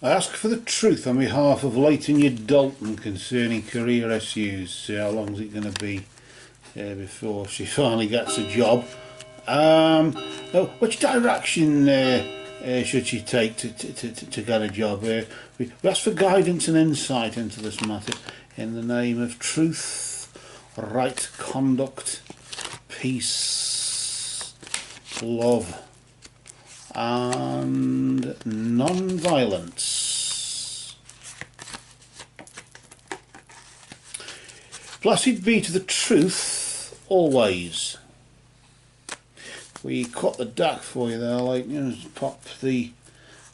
I ask for the truth on behalf of Latonya Dalton concerning career issues. How long is it going to be before she finally gets a job? Which direction should she take to get a job? We ask for guidance and insight into this matter in the name of truth, right conduct, peace, love and non-violence. Blessed be to the truth always. We cut the deck for you there, like, you know, just pop the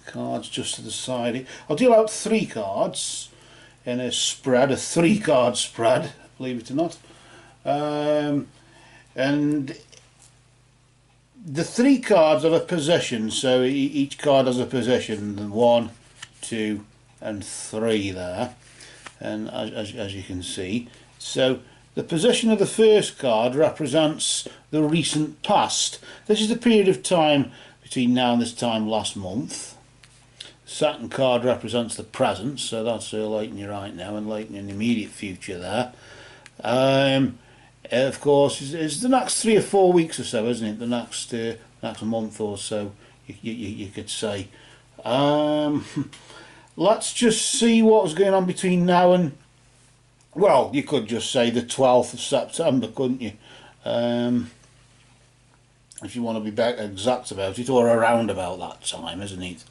cards just to the side. I'll deal out 3 cards in a spread, a 3-card spread, believe it or not. And the 3 cards have a position, so each card has a position, 1, 2 and 3 there, and as you can see. So the position of the first card represents the recent past. This is the period of time between now and this time last month. The second card represents the present, so that's Latonya right now and Latonya in the immediate future there. Of course, it's the next 3 or 4 weeks or so, isn't it? The next month or so, you could say. Let's just see what's going on between now and, well, you could just say the 12th of September, couldn't you? If you want to be exact about it, or around about that time, isn't it?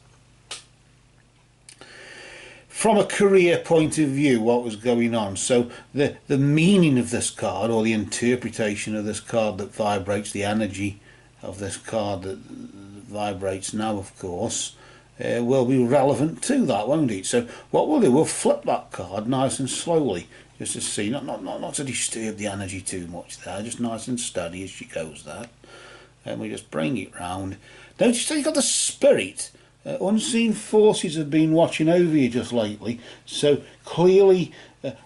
From a career point of view, what was going on? So the meaning of this card, or the interpretation of this card that vibrates, the energy of this card that vibrates now, of course, will be relevant to that, won't it? So what we'll do, we'll flip that card nice and slowly, just to see, not to disturb the energy too much there, just nice and steady as she goes there. And we just bring it round. Notice that you've got the spirit. Unseen forces have been watching over you just lately, so clearly,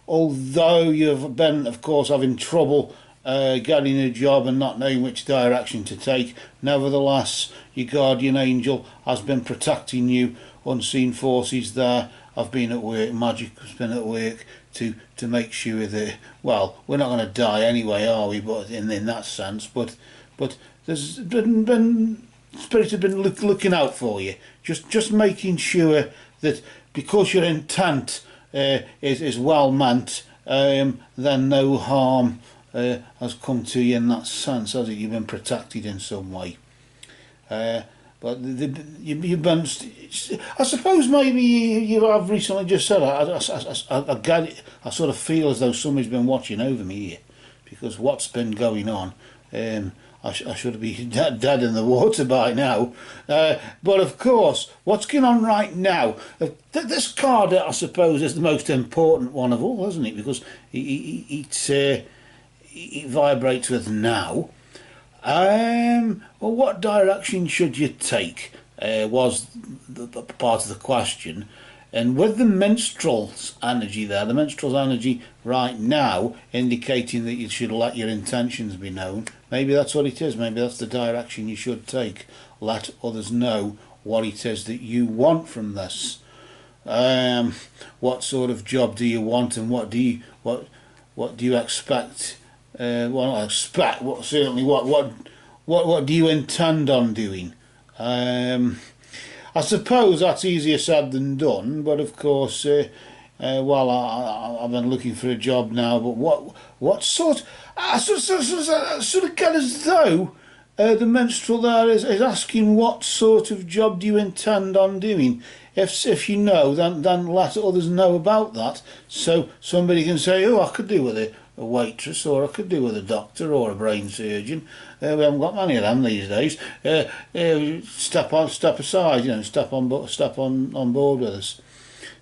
although you've been, of course, having trouble getting a job and not knowing which direction to take, nevertheless your guardian angel has been protecting you. Unseen forces there have been at work, magic has been at work to make sure that, well, we're not going to die anyway, are we, but in that sense, but there's been Spirit have been looking out for you, just making sure that because your intent is well meant, then no harm has come to you in that sense, has it? You've been protected in some way. But you've been, I suppose maybe you have recently just said, I get it, I sort of feel as though somebody's been watching over me here, because what's been going on, I should be dead in the water by now. But of course, what's going on right now, this card, I suppose, is the most important one of all, isn't it? Because it vibrates with now. Well, what direction should you take was the part of the question. And with the minstrel's energy there, the minstrel's energy right now indicating that you should let your intentions be known, maybe that's what it is, maybe that's the direction you should take. Let others know what it is that you want from this. What sort of job do you want, and what do you expect? What do you intend on doing? I suppose that's easier said than done, but of course, well, I've been looking for a job now, but what sort? I sort of get as though the minstrel there is asking what sort of job do you intend on doing. If you know, then let others know about that, so somebody can say, oh, I could do with a waitress, or I could do with a doctor or a brain surgeon. We haven't got many of them these days. Step aside, you know, step on board with us.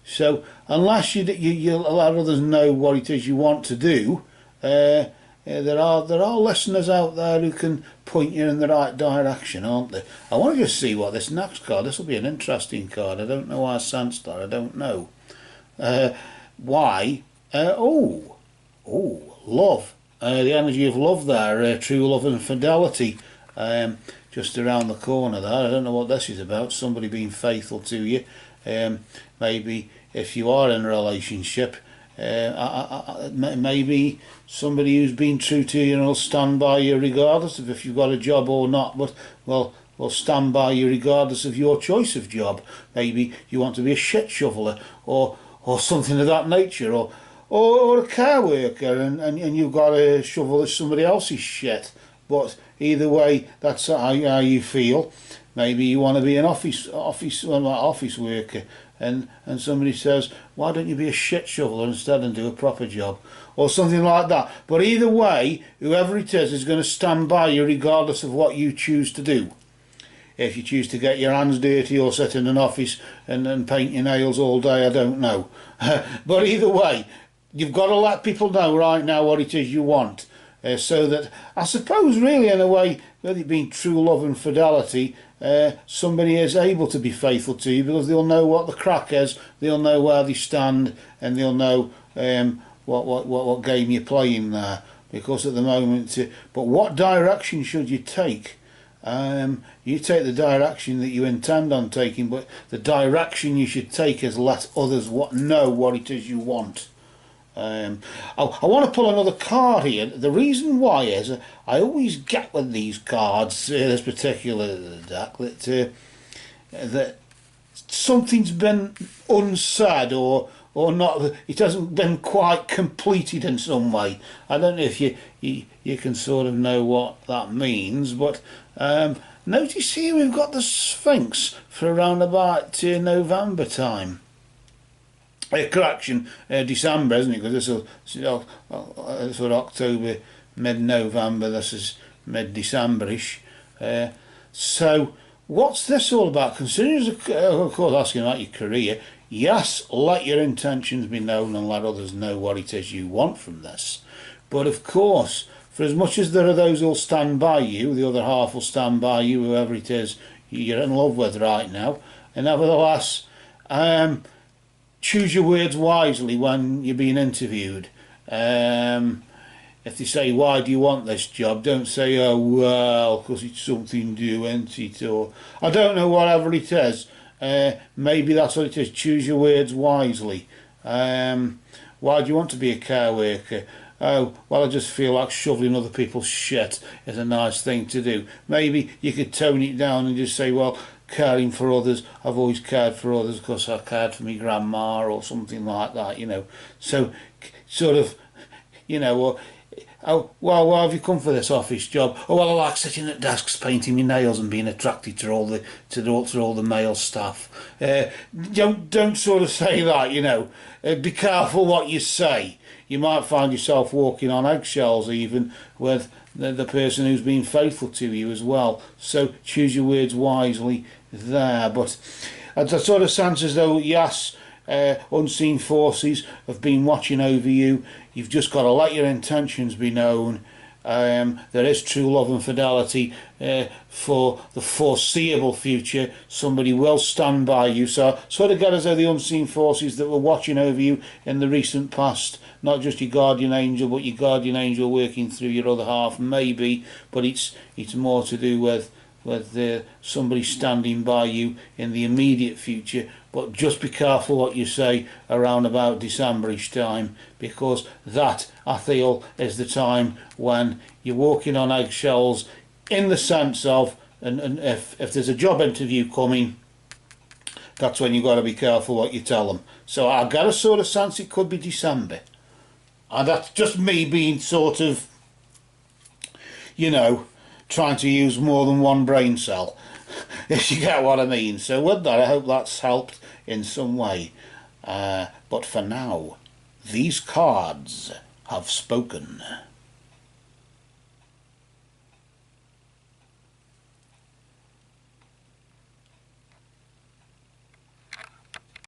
So unless you let others know what it is you want to do, there are listeners out there who can point you in the right direction, aren't there? I want to just see what this next card. This will be an interesting card. I don't know why I sensed that. I don't know why. Love. The energy of love there, true love and fidelity, just around the corner there. I don't know what this is about, somebody being faithful to you, Maybe if you are in a relationship, maybe somebody who's been true to you and will stand by you regardless of if you've got a job or not, but will stand by you regardless of your choice of job. Maybe you want to be a shit shoveler or something of that nature, or a car worker, and you've got to shovel somebody else's shit. But either way, that's how you feel. Maybe you want to be an office worker, and somebody says, why don't you be a shit shoveler instead and do a proper job, or something like that. But either way, whoever it is going to stand by you regardless of what you choose to do. If you choose to get your hands dirty or sit in an office and paint your nails all day, I don't know. But either way, you've got to let people know right now what it is you want. So that, I suppose, really, in a way, with it being true love and fidelity, somebody is able to be faithful to you because they'll know what the crack is, they'll know where they stand, and they'll know what game you're playing there. Because at the moment, but what direction should you take? You take the direction that you intend on taking, but the direction you should take is let others know what it is you want. I want to pull another card here. The reason why is I always get with these cards, this particular deck, that something's been unsaid or not. It hasn't been quite completed in some way. I don't know if you can sort of know what that means, but notice here we've got the Sphinx for around about November time. Correction, December, isn't it? Because this is October, mid-November. This is mid-December-ish. So, what's this all about? Considering, of course, asking about your career. Yes, let your intentions be known and let others know what it is you want from this. But of course, for as much as there are those who'll stand by you, the other half will stand by you, whoever it is you're in love with right now. And nevertheless, choose your words wisely when you're being interviewed. If they say, why do you want this job? Don't say, oh, well, because it's something new, isn't it? Or, I don't know, whatever it is. Maybe that's what it is. Choose your words wisely. Why do you want to be a car worker? Oh, well, I just feel like shoveling other people's shit is a nice thing to do. Maybe you could tone it down and just say, well, caring for others, I've always cared for others because I cared for my grandma or something like that, you know. So, sort of, you know, or, oh, well, why have you come for this office job? Oh, well, I like sitting at desks, painting my nails and being attracted to all the male staff. Don't sort of say that, you know. Be careful what you say. You might find yourself walking on eggshells even with the person who's been faithful to you as well. So choose your words wisely there. But it sort of sounds as though, yes, unseen forces have been watching over you. You've just got to let your intentions be known. There is true love and fidelity for the foreseeable future. Somebody will stand by you. So sort of get as though the unseen forces that were watching over you in the recent past, not just your guardian angel, but your guardian angel working through your other half, maybe, but it's more to do with somebody standing by you in the immediate future. But just be careful what you say around about Decemberish time, because that, I feel, is the time when you're walking on eggshells, in the sense of, and if there's a job interview coming, that's when you've got to be careful what you tell them. So I get a sort of sense it could be December. And that's just me being sort of, you know, trying to use more than one brain cell, if you get what I mean. So with that, I hope that's helped in some way. But for now, these cards have spoken.